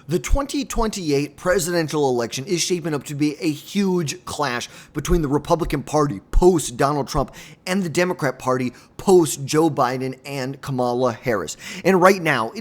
The 2028 presidential election is shaping up to be a huge clash between the Republican Party post Donald Trump and the Democrat Party post Joe Biden and Kamala Harris. And right now,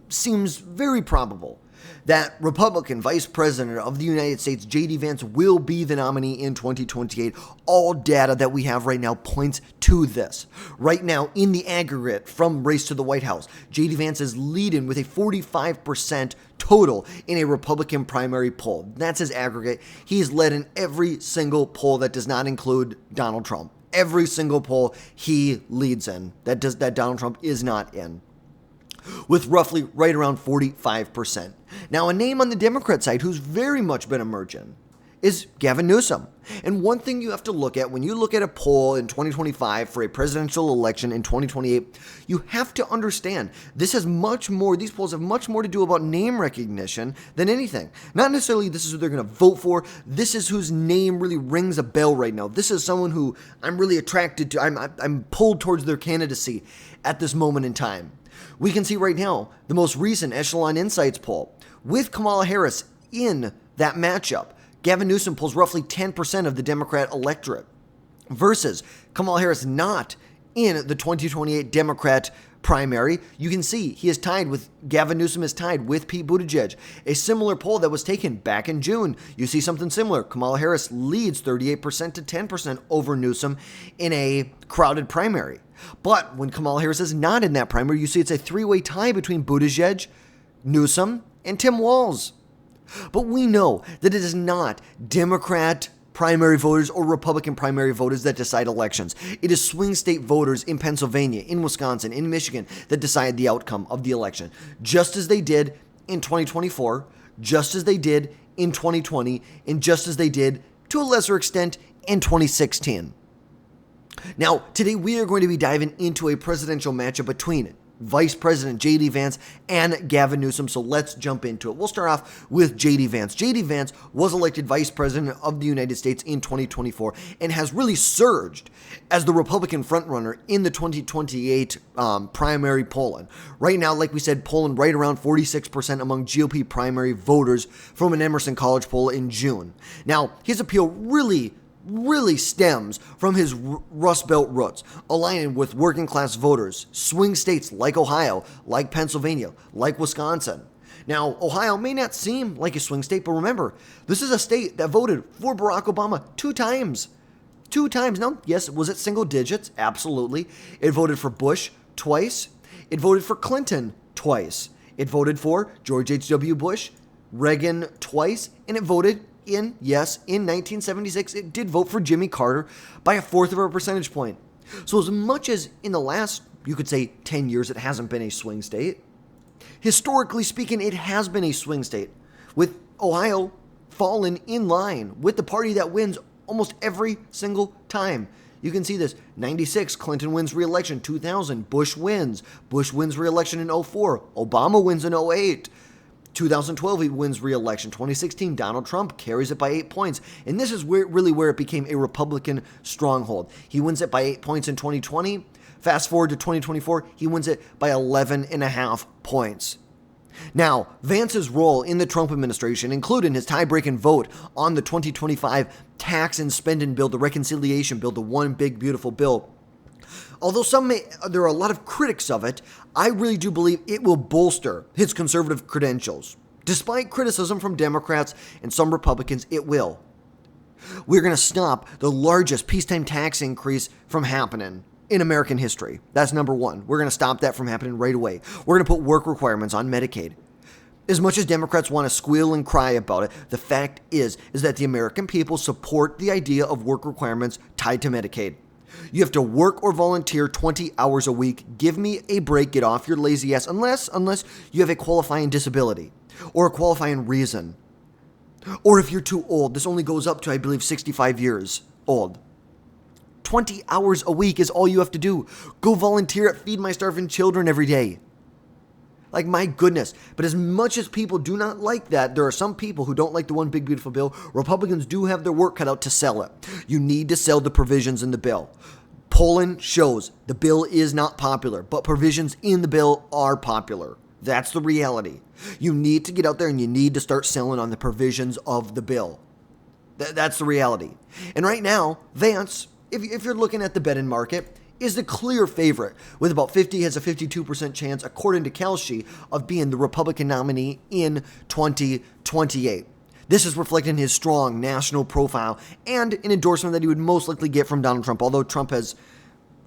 seems very probable that Republican Vice President of the United States, JD Vance, will be the nominee in 2028. All data that we have right now points to this. Right now, in the aggregate from race to the White House, JD Vance is leading with a 45% total in a Republican primary poll. That's his aggregate. He's led in every single poll that does not include Donald Trump. Every single poll he leads in that Donald Trump is not in, with roughly right around 45%. Now, a name on the Democrat side who's very much been emerging is Gavin Newsom. And one thing you have to look at when you look at a poll in 2025 for a presidential election in 2028, you have to understand these polls have much more to do about name recognition than anything. Not necessarily this is who they're going to vote for. This is whose name really rings a bell right now. This is someone who I'm really attracted to. I'm pulled towards their candidacy at this moment in time. We can see right now the most recent Echelon Insights poll with Kamala Harris in that matchup. Gavin Newsom pulls roughly 10% of the Democrat electorate versus Kamala Harris not in the 2028 Democrat primary. You can see Gavin Newsom is tied with Pete Buttigieg. A similar poll that was taken back in June, you see something similar. Kamala Harris leads 38% to 10% over Newsom in a crowded primary. But when Kamala Harris is not in that primary, you see it's a three-way tie between Buttigieg, Newsom, and Tim Walz. But we know that it is not Democrat primary voters or Republican primary voters that decide elections. It is swing state voters in Pennsylvania, in Wisconsin, in Michigan that decide the outcome of the election, just as they did in 2024, just as they did in 2020, and just as they did, to a lesser extent, in 2016. Now, today we are going to be diving into a presidential matchup between Vice President JD Vance and Gavin Newsom, so let's jump into it. We'll start off with JD Vance. JD Vance was elected Vice President of the United States in 2024 and has really surged as the Republican frontrunner in the 2028 primary polling. Right now, like we said, polling right around 46% among GOP primary voters from an Emerson College poll in June. Now, his appeal really stems from his Rust Belt roots, aligning with working class voters, swing states like Ohio, like Pennsylvania, like Wisconsin. Now, Ohio may not seem like a swing state, but remember, this is a state that voted for Barack Obama two times. Now, yes, was it single digits? Absolutely. It voted for Bush twice. It voted for Clinton twice. It voted for George H.W. Bush, Reagan twice, and it voted in 1976, it did vote for Jimmy Carter by 1/4 of a percentage point. So as much as in the last, you could say 10 years, it hasn't been a swing state, historically speaking, it has been a swing state, with Ohio fallen in line with the party that wins almost every single time. You can see this. 96, Clinton wins re-election. 2000, Bush wins re-election in 04. Obama wins in 08. 2012, he wins re-election. 2016, Donald Trump carries it by 8 points. And this is where it became a Republican stronghold. He wins it by 8 points in 2020. Fast forward to 2024, he wins it by 11.5 points. Now, Vance's role in the Trump administration, including his tie-breaking vote on the 2025 tax and spending bill, the reconciliation bill, the one big beautiful bill, although there are a lot of critics of it, I really do believe it will bolster his conservative credentials. Despite criticism from Democrats and some Republicans, it will. We're going to stop the largest peacetime tax increase from happening in American history. That's number one. We're going to stop that from happening right away. We're going to put work requirements on Medicaid. As much as Democrats want to squeal and cry about it, the fact is that the American people support the idea of work requirements tied to Medicaid. You have to work or volunteer 20 hours a week. Give me a break. Get off your lazy ass. Unless you have a qualifying disability or a qualifying reason. Or if you're too old. This only goes up to, I believe, 65 years old. 20 hours a week is all you have to do. Go volunteer at Feed My Starving Children every day. Like, my goodness. But as much as people do not like that, there are some people who don't like the one big beautiful bill. Republicans do have their work cut out to sell it. You need to sell the provisions in the bill. Polling shows the bill is not popular, but provisions in the bill are popular. That's the reality. You need to get out there and you need to start selling on the provisions of the bill. That's the reality. And right now, Vance, if you're looking at the betting market, is the clear favorite with about 50, has a 52% chance, according to Kalshi, of being the Republican nominee in 2028. This is reflecting his strong national profile and an endorsement that he would most likely get from Donald Trump. Although Trump has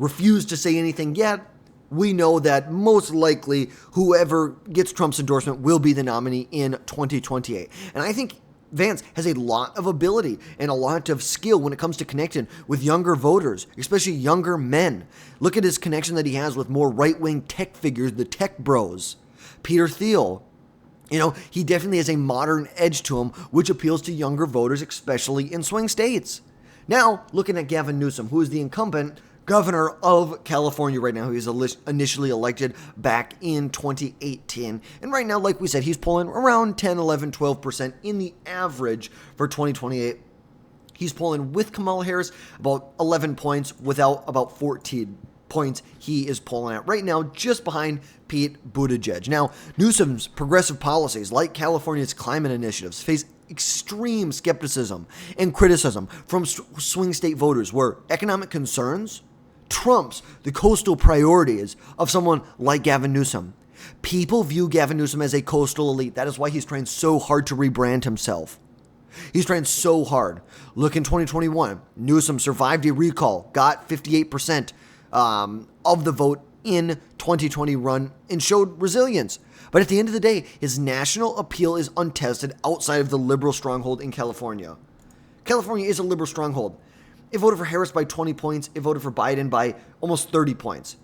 refused to say anything yet, we know that most likely whoever gets Trump's endorsement will be the nominee in 2028. And I think Vance has a lot of ability and a lot of skill when it comes to connecting with younger voters, especially younger men. Look at his connection that he has with more right-wing tech figures, the tech bros. Peter Thiel. He definitely has a modern edge to him, which appeals to younger voters, especially in swing states. Now, looking at Gavin Newsom, who is the incumbent governor of California right now. He was initially elected back in 2018. And right now, like we said, he's polling around 10, 11, 12% in the average for 2028. He's polling with Kamala Harris about 11 points, without about 14 points he is polling at right now, just behind Pete Buttigieg. Now, Newsom's progressive policies, like California's climate initiatives, face extreme skepticism and criticism from swing state voters, where economic concerns trumps the coastal priorities of someone like Gavin Newsom. People view Gavin Newsom as a coastal elite. That is why he's trying so hard to rebrand himself. He's trying so hard. Look, in 2021, Newsom survived a recall, got 58% of the vote in 2020 run, and showed resilience. But at the end of the day, his national appeal is untested outside of the liberal stronghold in California. California is a liberal stronghold. It voted for Harris by 20 points. It voted for Biden by almost 30 points.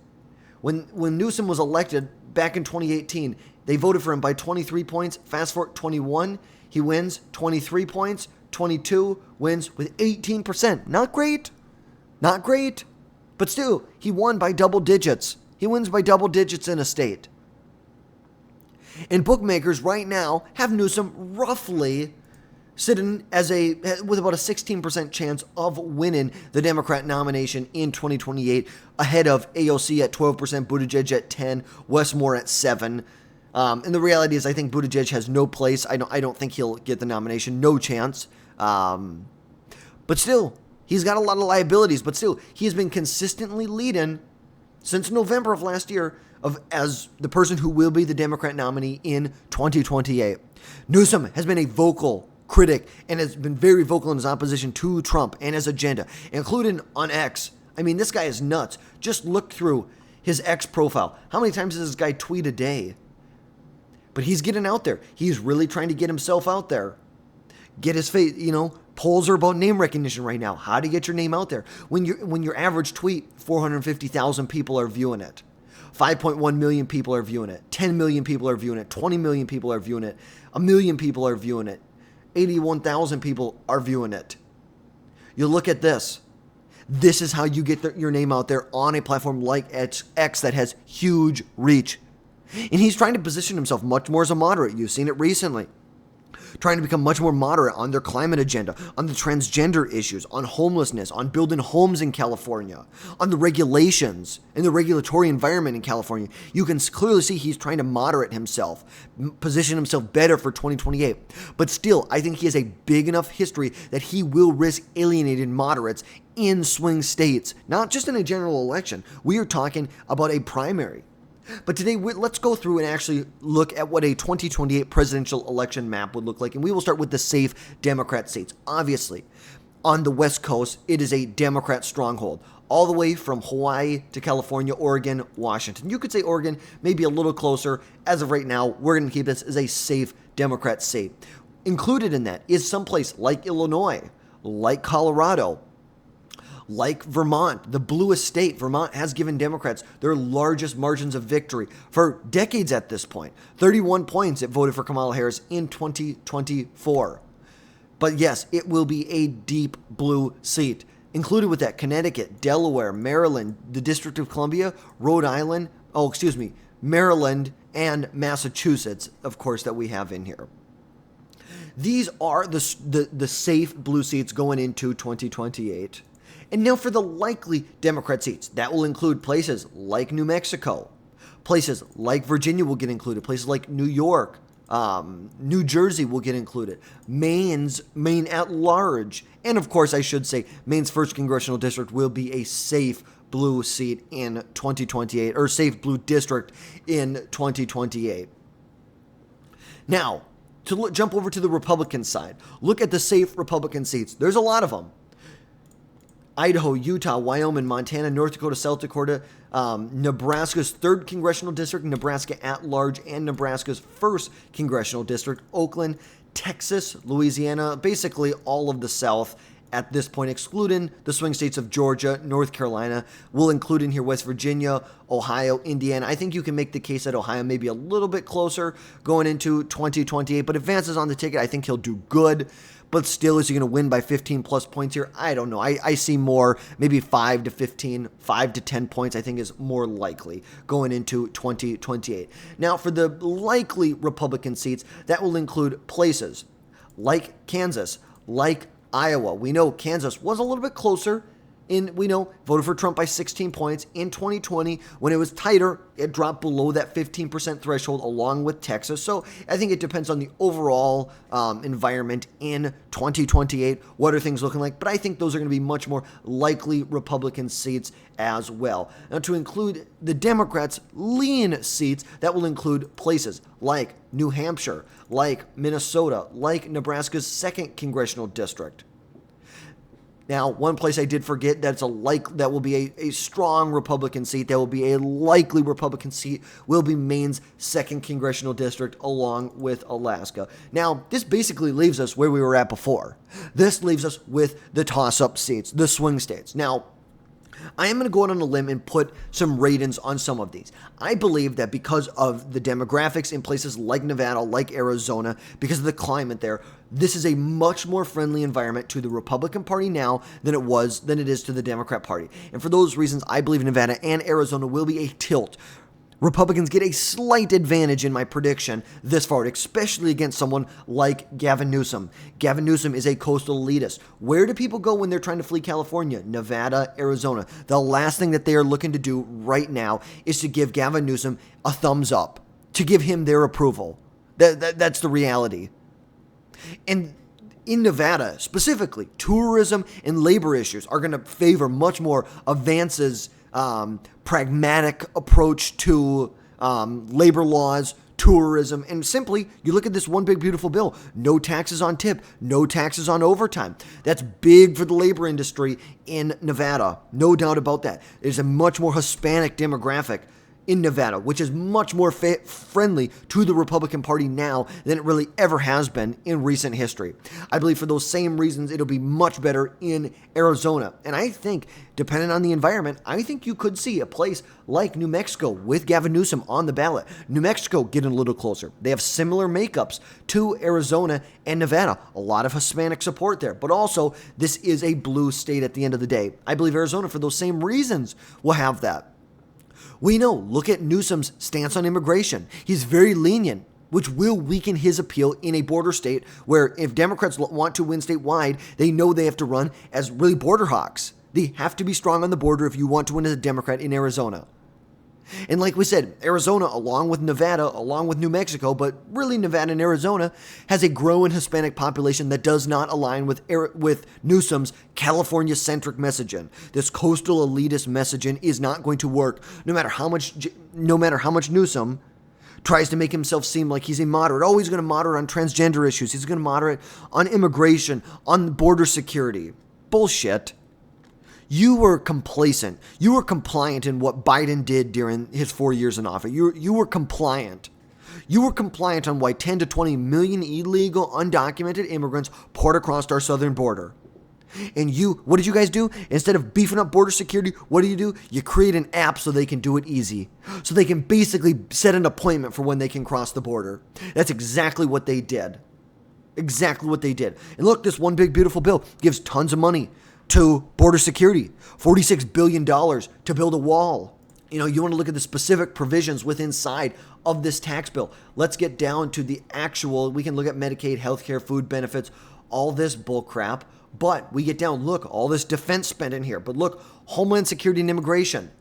When Newsom was elected back in 2018, they voted for him by 23 points. Fast forward 21, he wins 23 points. 22 wins with 18%. Not great. Not great. But still, he won by double digits. He wins by double digits in a state. And bookmakers right now have Newsom roughly sitting with about a 16% chance of winning the Democrat nomination in 2028, ahead of AOC at 12%, Buttigieg at 10%, Westmore at 7%. And the reality is, I think Buttigieg has no place. I don't think he'll get the nomination. No chance. But still, he's got a lot of liabilities. But still, he has been consistently leading since November of last year as the person who will be the Democrat nominee in 2028. Newsom has been a vocal critic and has been very vocal in his opposition to Trump and his agenda, including on X. I mean, this guy is nuts. Just look through his X profile. How many times does this guy tweet a day? But he's getting out there. He's really trying to get himself out there. Get his face, polls are about name recognition right now. How to get your name out there. When your average tweet, 450,000 people are viewing it. 5.1 million people are viewing it. 10 million people are viewing it. 20 million people are viewing it. 1 million people are viewing it. 81,000 people are viewing it. You look at this. This is how you get your name out there on a platform like X that has huge reach. And he's trying to position himself much more as a moderate. You've seen it recently. Trying to become much more moderate on their climate agenda, on the transgender issues, on homelessness, on building homes in California, on the regulations and the regulatory environment in California. You can clearly see he's trying to moderate himself, position himself better for 2028. But still, I think he has a big enough history that he will risk alienating moderates in swing states, not just in a general election. We are talking about a primary. But today, let's go through and actually look at what a 2028 presidential election map would look like. And we will start with the safe Democrat states. Obviously, on the West Coast, it is a Democrat stronghold, all the way from Hawaii to California, Oregon, Washington. You could say Oregon may be a little closer. As of right now, we're going to keep this as a safe Democrat state. Included in that is someplace like Illinois, like Colorado, like Vermont, the bluest state. Vermont has given Democrats their largest margins of victory for decades at this point. 31 points it voted for Kamala Harris in 2024. But yes, it will be a deep blue seat. Included with that, Connecticut, Delaware, Maryland, the District of Columbia, Rhode Island, Maryland, and Massachusetts, of course, that we have in here. These are the safe blue seats going into 2028. And now for the likely Democrat seats. That will include places like New Mexico, Places like Virginia will get included. Places like New York, New Jersey will get included. Maine at large. And of course, I should say, Maine's 1st congressional district will be a safe blue seat in 2028, or safe blue district in 2028. Now, to jump over to the Republican side, look at the safe Republican seats. There's a lot of them. Idaho, Utah, Wyoming, Montana, North Dakota, South Dakota, Nebraska's 3rd congressional district, Nebraska at large, and Nebraska's 1st congressional district, Oakland, Texas, Louisiana, basically all of the South at this point, excluding the swing states of Georgia, North Carolina. We'll include in here West Virginia, Ohio, Indiana. I think you can make the case that Ohio may be a little bit closer going into 2028, but if Vance is on the ticket, I think he'll do good. But still, is he going to win by 15 plus points here? I don't know. I see more, maybe 5 to 15, 5 to 10 points, I think is more likely going into 2028. Now, for the likely Republican seats, that will include places like Kansas, like Iowa. We know Kansas was a little bit closer. Voted for Trump by 16 points. In 2020, when it was tighter, it dropped below that 15% threshold along with Texas. So I think it depends on the overall environment in 2028. What are things looking like? But I think those are going to be much more likely Republican seats as well. Now, to include the Democrats' lean seats, that will include places like New Hampshire, like Minnesota, like Nebraska's 2nd congressional district. Now, one place I did forget that will be a strong Republican seat, that will be a likely Republican seat, will be Maine's 2nd congressional district along with Alaska. Now, this basically leaves us where we were at before. This leaves us with the toss-up seats, the swing states. Now, I am going to go out on a limb and put some ratings on some of these. I believe that because of the demographics in places like Nevada, like Arizona, because of the climate there, this is a much more friendly environment to the Republican Party now than it is to the Democrat Party. And for those reasons, I believe Nevada and Arizona will be a tilt. Republicans get a slight advantage in my prediction this far, especially against someone like Gavin Newsom. Gavin Newsom is a coastal elitist. Where do people go when they're trying to flee California? Nevada, Arizona. The last thing that they are looking to do right now is to give Gavin Newsom a thumbs up, to give him their approval. That's the reality. And in Nevada, specifically, tourism and labor issues are going to favor much more of Vance's pragmatic approach to labor laws, tourism, and simply, you look at this one big beautiful bill, no taxes on tip, no taxes on overtime. That's big for the labor industry in Nevada, no doubt about that. There's a much more Hispanic demographic in Nevada, which is much more friendly to the Republican Party now than it really ever has been in recent history. I believe for those same reasons, it'll be much better in Arizona. And I think, depending on the environment, I think you could see a place like New Mexico with Gavin Newsom on the ballot. New Mexico getting a little closer. They have similar makeups to Arizona and Nevada. A lot of Hispanic support there. But also, this is a blue state at the end of the day. I believe Arizona, for those same reasons, will have that. We know, look at Newsom's stance on immigration. He's very lenient, which will weaken his appeal in a border state where if Democrats want to win statewide, they know they have to run as really border hawks. They have to be strong on the border if you want to win as a Democrat in Arizona. And like we said, Arizona, along with Nevada, along with New Mexico, but really Nevada and Arizona, has a growing Hispanic population that does not align with Newsom's California-centric messaging. This coastal elitist messaging is not going to work, no matter how much Newsom tries to make himself seem like he's a moderate. Oh, he's going to moderate on transgender issues. He's going to moderate on immigration, on border security. Bullshit. You were complacent. You were compliant in what Biden did during his 4 years in office. You were compliant. You were compliant on why 10 to 20 million illegal, undocumented immigrants poured across our southern border. And what did you guys do? Instead of beefing up border security, what do? You create an app so they can do it easy. So they can basically set an appointment for when they can cross the border. That's exactly what they did. Exactly what they did. And look, this one big beautiful bill gives tons of money to border security, $46 billion to build a wall. You want to look at the specific provisions inside of this tax bill. Let's get down to the actual, we can look at Medicaid, healthcare, food benefits, all this bull crap. But we get down, look, all this defense spend in here. But look, Homeland Security and Immigration.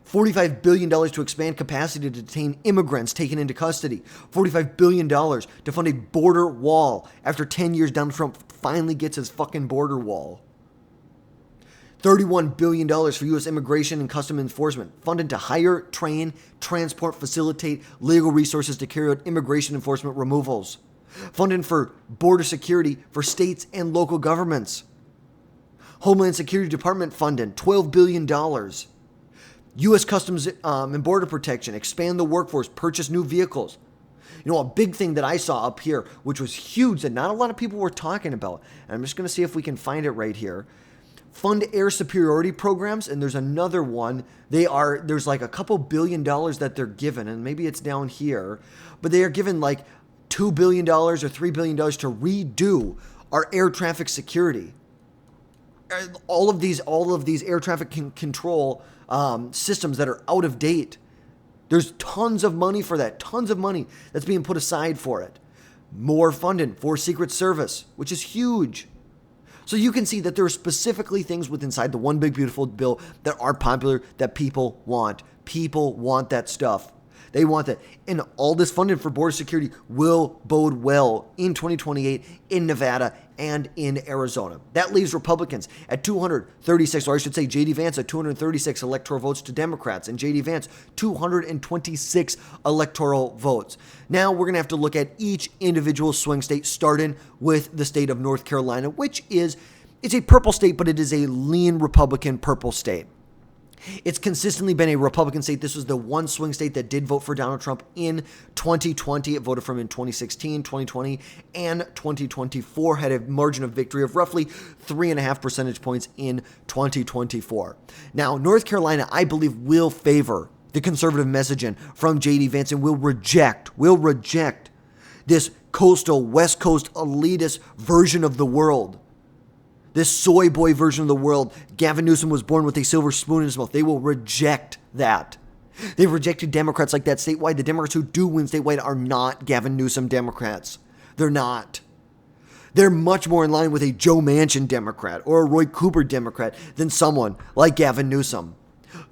$45 billion to expand capacity to detain immigrants taken into custody. $45 billion to fund a border wall. After 10 years, Donald Trump finally gets his fucking border wall. $31 billion for U.S. immigration and custom enforcement, funded to hire, train, transport, facilitate legal resources to carry out immigration enforcement removals. Funding for border security for states and local governments. Homeland Security Department funding, $12 billion. U.S. Customs and Border Protection, expand the workforce, purchase new vehicles. You know, a big thing that I saw up here, which was huge that not a lot of people were talking about, and I'm just going to see if we can find it right here. Fund air superiority programs, and there's another one. There's like a couple $1 billion that they're given, and maybe it's down here, but they are given like $2 billion or $3 billion to redo our air traffic security. All of these air traffic control systems that are out of date. There's tons of money for that, tons of money that's being put aside for it. More funding for Secret Service, which is huge. So you can see that there are specifically things inside the One Big Beautiful Bill that are popular, that people want. People want that stuff. They want that. And all this funding for border security will bode well in 2028 in Nevada and in Arizona. That leaves Republicans at 236, or I should say JD Vance at 236 electoral votes to Democrats, and JD Vance 226 electoral votes. Now we're going to have to look at each individual swing state, starting with the state of North Carolina, which it's a purple state, but it is a lean Republican purple state. It's consistently been a Republican state. This was the one swing state that did vote for Donald Trump in 2020. It voted for him in 2016, 2020, and 2024. Had a margin of victory of roughly 3.5 percentage points in 2024. Now, North Carolina, I believe, will favor the conservative messaging from JD Vance and will reject this coastal, West Coast elitist version of the world. This soy boy version of the world. Gavin Newsom was born with a silver spoon in his mouth. They will reject that. They've rejected Democrats like that statewide. The Democrats who do win statewide are not Gavin Newsom Democrats. They're not. They're much more in line with a Joe Manchin Democrat or a Roy Cooper Democrat than someone like Gavin Newsom.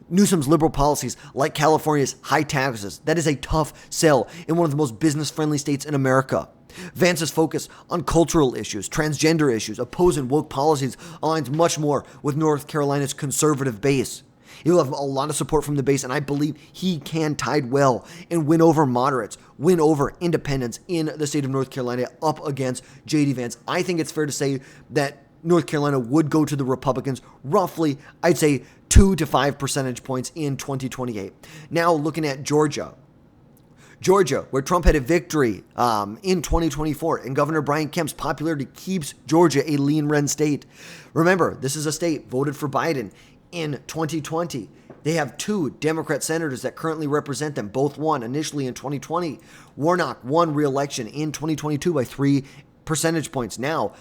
Newsom's liberal policies, like California's high taxes, that is a tough sell in one of the most business-friendly states in America. Vance's focus on cultural issues, transgender issues, opposing woke policies aligns much more with North Carolina's conservative base. He will have a lot of support from the base, and I believe he can tide well and win over moderates, win over independents in the state of North Carolina up against JD Vance. I think it's fair to say that North Carolina would go to the Republicans roughly, I'd say, 2 to 5 percentage points in 2028. Now looking at Georgia, where Trump had a victory in 2024, and Governor Brian Kemp's popularity keeps Georgia a lean red state. Remember, this is a state voted for Biden in 2020. They have 2 Democrat senators that currently represent them. Both won initially in 2020. Warnock won re-election in 2022 by 3 percentage points. Now,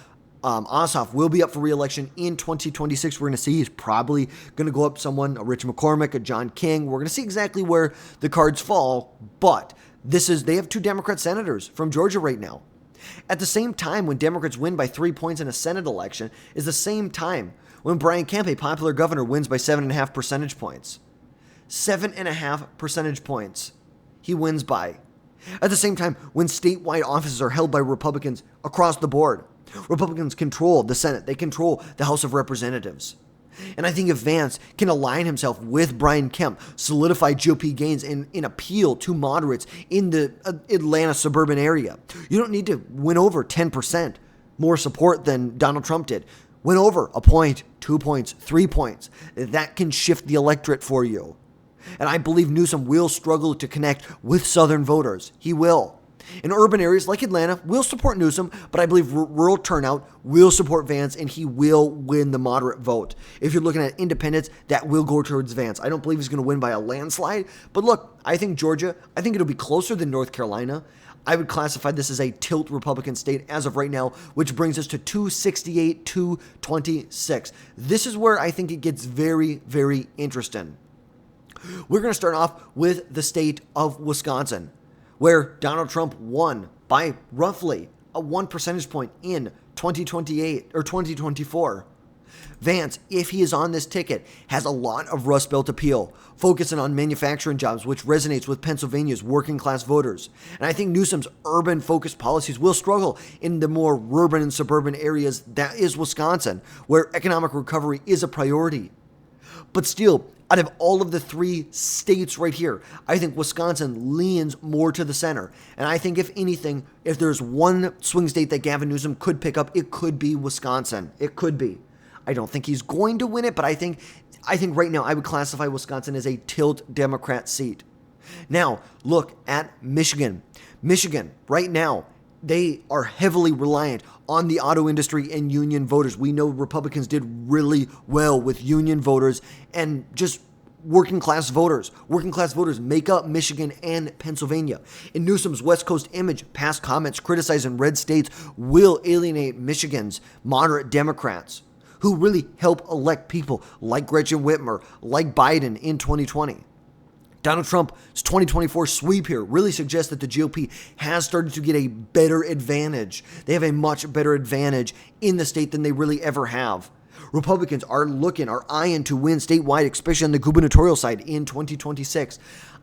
Ossoff will be up for re-election in 2026. We're going to see he's probably going to go up someone, a Rich McCormick, a John King. We're going to see exactly where the cards fall, but they have 2 Democrat senators from Georgia right now. At the same time, when Democrats win by 3 points in a Senate election, is the same time when Brian Kemp, a popular governor, wins by 7.5 percentage points. 7.5 percentage points he wins by. At the same time, when statewide offices are held by Republicans across the board. Republicans control the Senate. They control the House of Representatives. And I think if Vance can align himself with Brian Kemp, solidify GOP gains and appeal to moderates in the Atlanta suburban area, you don't need to win over 10% more support than Donald Trump did. Win over a point, 2 points, 3 points. That can shift the electorate for you. And I believe Newsom will struggle to connect with Southern voters. He will. In urban areas like Atlanta, we'll support Newsom, but I believe rural turnout will support Vance, and he will win the moderate vote. If you're looking at independents, that will go towards Vance. I don't believe he's going to win by a landslide, but look, I think Georgia, I think it'll be closer than North Carolina. I would classify this as a tilt Republican state as of right now, which brings us to 268, 226. This is where I think it gets very, very interesting. We're going to start off with the state of Wisconsin, where Donald Trump won by roughly a 1 percentage point in 2028 or 2024. Vance, if he is on this ticket, has a lot of Rust Belt appeal, focusing on manufacturing jobs, which resonates with Pennsylvania's working class voters. And I think Newsom's urban-focused policies will struggle in the more urban and suburban areas that is Wisconsin, where economic recovery is a priority. But still, out of all of the three states right here, I think Wisconsin leans more to the center. And I think, if anything, if there's one swing state that Gavin Newsom could pick up, it could be Wisconsin. It could be. I don't think he's going to win it, but I think right now I would classify Wisconsin as a tilt Democrat seat. Now, look at Michigan. Michigan, right now, they are heavily reliant on the auto industry and union voters. We know Republicans did really well with union voters and just working class voters. Working class voters make up Michigan and Pennsylvania. In Newsom's West Coast image, past comments criticizing red states will alienate Michigan's moderate Democrats, who really help elect people like Gretchen Whitmer, like Biden in 2020. Donald Trump's 2024 sweep here really suggests that the GOP has started to get a better advantage. They have a much better advantage in the state than they really ever have. Republicans are eyeing to win statewide, especially on the gubernatorial side in 2026.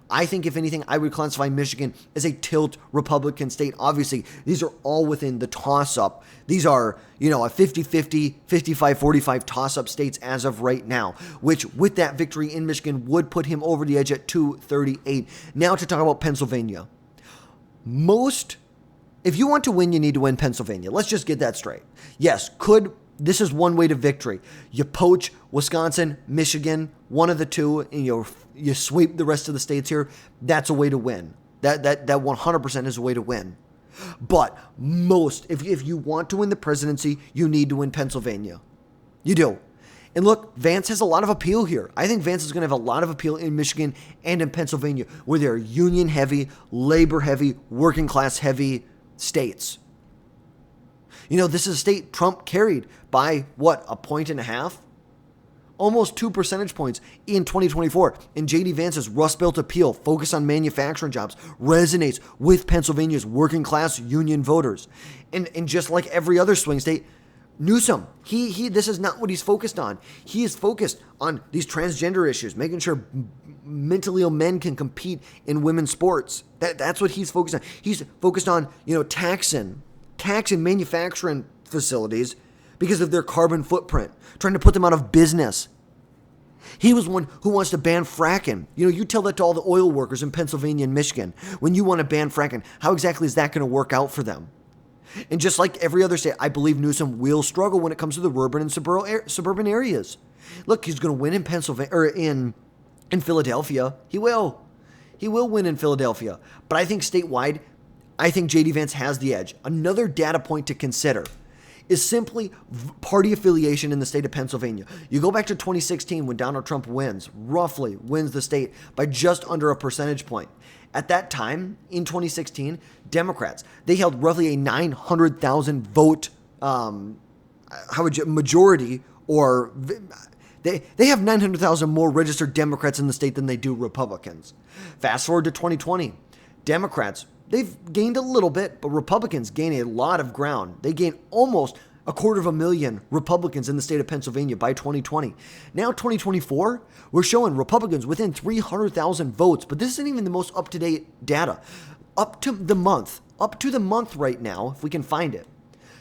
I think, if anything, I would classify Michigan as a tilt Republican state. Obviously, these are all within the toss-up. These are, a 50-50, 55-45 toss-up states as of right now, which, with that victory in Michigan, would put him over the edge at 238. Now to talk about Pennsylvania. If you want to win, you need to win Pennsylvania. Let's just get that straight. Yes, this is one way to victory. You poach Wisconsin, Michigan, one of the two, and you sweep the rest of the states here. That's a way to win. That 100% is a way to win. But if you want to win the presidency, you need to win Pennsylvania. You do. And look, Vance has a lot of appeal here. I think Vance is going to have a lot of appeal in Michigan and in Pennsylvania, where they're union-heavy, labor-heavy, working-class-heavy states. This is a state Trump carried by, a point and a half? Almost 2 percentage points in 2024. And JD Vance's Rust Belt appeal, focus on manufacturing jobs, resonates with Pennsylvania's working class union voters. And just like every other swing state, Newsom, this is not what he's focused on. He is focused on these transgender issues, making sure mentally ill men can compete in women's sports. That's what he's focused on. He's focused on, taxing manufacturing facilities because of their carbon footprint, trying to put them out of business. He was one who wants to ban fracking. You tell that to all the oil workers in Pennsylvania and Michigan. When you want to ban fracking, how exactly is that going to work out for them? And just like every other state, I believe Newsom will struggle when it comes to the urban and suburban areas. Look, he's going to win in Pennsylvania or in Philadelphia. He will. He will win in Philadelphia. But I think statewide, I think JD Vance has the edge. Another data point to consider is simply party affiliation in the state of Pennsylvania. You go back to 2016 when Donald Trump roughly wins the state by just under a percentage point. At that time, in 2016, Democrats, they held roughly a 900,000 vote majority, or they have 900,000 more registered Democrats in the state than they do Republicans. Fast forward to 2020, Democrats, they've gained a little bit, but Republicans gain a lot of ground. They gain almost 250,000 Republicans in the state of Pennsylvania by 2020. Now 2024, we're showing Republicans within 300,000 votes, but this isn't even the most up-to-date data. Up to the month right now, if we can find it.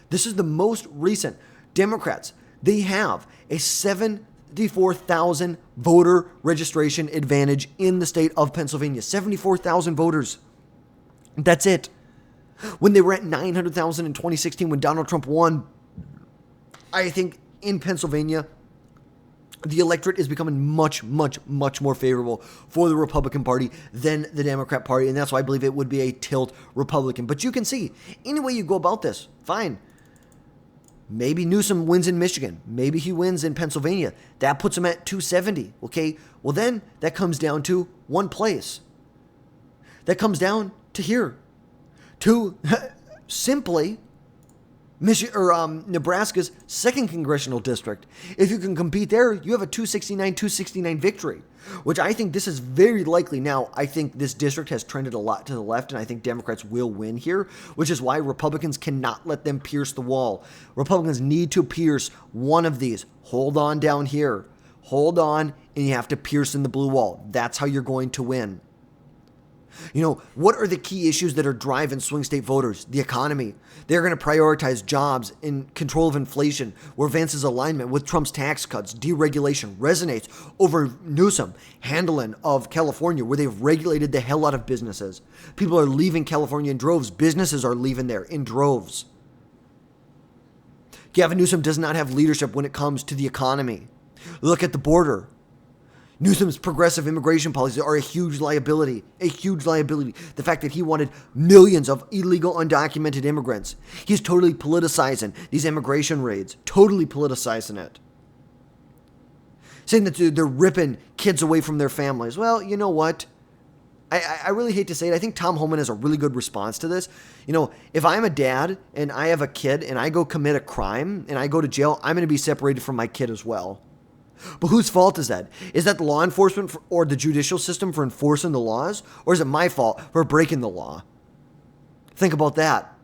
This is the most recent. Democrats, they have a 74,000 voter registration advantage in the state of Pennsylvania. 74,000 voters. That's it. When they were at 900,000 in 2016 when Donald Trump won, I think in Pennsylvania, the electorate is becoming much, much, much more favorable for the Republican Party than the Democrat Party, and that's why I believe it would be a tilt Republican. But you can see, any way you go about this, fine. Maybe Newsom wins in Michigan. Maybe he wins in Pennsylvania. That puts him at 270, okay? Well, then that comes down to one place. That comes down to here. To simply Nebraska's 2nd congressional district. If you can compete there, you have a 269 victory, which I think this is very likely. Now, I think this district has trended a lot to the left, and I think Democrats will win here, which is why Republicans cannot let them pierce the wall. Republicans need to pierce one of these. Hold on down here. Hold on, and you have to pierce in the blue wall. That's how you're going to win. What are the key issues that are driving swing state voters? The economy. They're going to prioritize jobs and control of inflation, where Vance's alignment with Trump's tax cuts, deregulation resonates over Newsom handling of California, where they've regulated the hell out of businesses. People are leaving California in droves. Businesses are leaving there in droves. Gavin Newsom does not have leadership when it comes to the economy. Look at the border. Newsom's progressive immigration policies are a huge liability. The fact that he wanted millions of illegal undocumented immigrants. He's totally politicizing these immigration raids. Totally politicizing it. Saying that they're ripping kids away from their families. Well, you know what? I really hate to say it. I think Tom Homan has a really good response to this. If I'm a dad and I have a kid and I go commit a crime and I go to jail, I'm going to be separated from my kid as well. But whose fault is that? Is that the law enforcement or the judicial system for enforcing the laws? Or is it my fault for breaking the law? Think about that.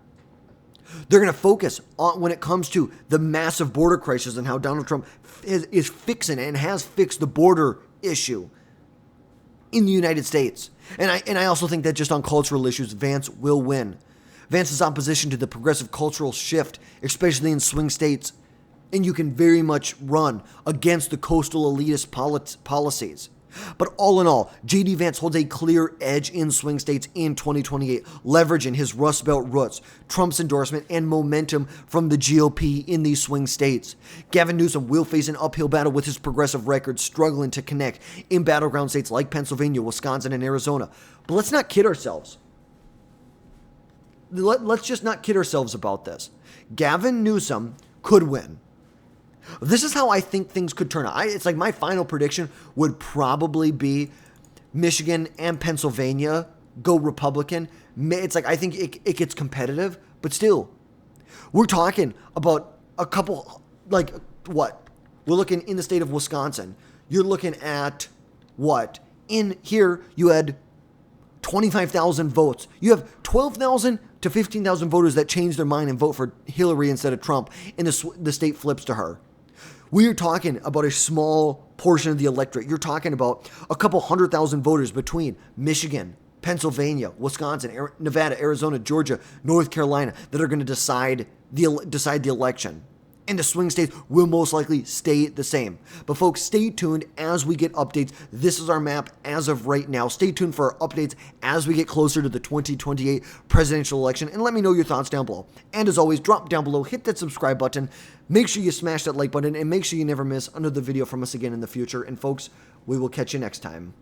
They're going to focus on when it comes to the massive border crisis and how Donald Trump is fixing and has fixed the border issue in the United States. And I also think that just on cultural issues, Vance will win. Vance's opposition to the progressive cultural shift, especially in swing states, and you can very much run against the coastal elitist policies. But all in all, JD Vance holds a clear edge in swing states in 2028, leveraging his Rust Belt roots, Trump's endorsement, and momentum from the GOP in these swing states. Gavin Newsom will face an uphill battle with his progressive record, struggling to connect in battleground states like Pennsylvania, Wisconsin, and Arizona. But let's not kid ourselves. Let's just not kid ourselves about this. Gavin Newsom could win. This is how I think things could turn out. It's like my final prediction would probably be Michigan and Pennsylvania go Republican. It's like I think it gets competitive, but still, we're talking about a couple, like what? We're looking in the state of Wisconsin. You're looking at what? In here, you had 25,000 votes. You have 12,000 to 15,000 voters that change their mind and vote for Hillary instead of Trump, and the state flips to her. We are talking about a small portion of the electorate. You're talking about a couple 100,000 voters between Michigan, Pennsylvania, Wisconsin, Nevada, Arizona, Georgia, North Carolina that are going to decide the election. And the swing states will most likely stay the same. But folks, stay tuned as we get updates. This is our map as of right now. Stay tuned for our updates as we get closer to the 2028 presidential election. And let me know your thoughts down below. And as always, drop down below, hit that subscribe button. Make sure you smash that like button and make sure you never miss another video from us again in the future. And folks, we will catch you next time.